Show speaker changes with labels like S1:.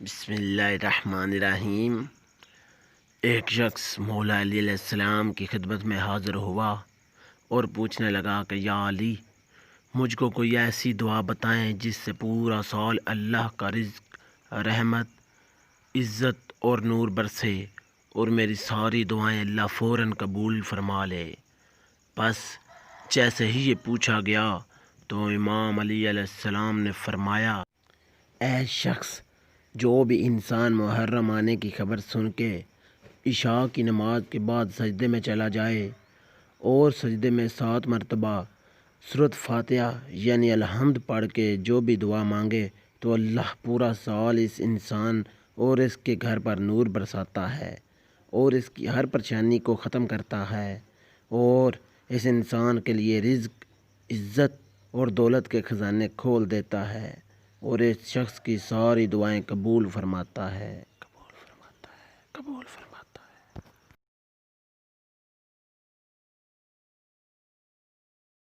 S1: بسم اللہ الرحمن الرحیم۔ ایک شخص مولا علی علیہ السلام کی خدمت میں حاضر ہوا اور پوچھنے لگا کہ یا علی، مجھ کو کوئی ایسی دعا بتائیں جس سے پورا سال اللہ کا رزق، رحمت، عزت اور نور برسے اور میری ساری دعائیں اللہ فوراً قبول فرما لے۔ بس جیسے ہی یہ پوچھا گیا تو امام علی علیہ السلام نے فرمایا، اے شخص، جو بھی انسان محرم آنے کی خبر سن کے عشاء کی نماز کے بعد سجدے میں چلا جائے اور سجدے میں 7 مرتبہ سورۃ فاتحہ یعنی الحمد پڑھ کے جو بھی دعا مانگے تو اللہ پورا سال اس انسان اور اس کے گھر پر نور برساتا ہے اور اس کی ہر پریشانی کو ختم کرتا ہے اور اس انسان کے لیے رزق، عزت اور دولت کے خزانے کھول دیتا ہے اور اس شخص کی ساری دعائیں قبول فرماتا ہے۔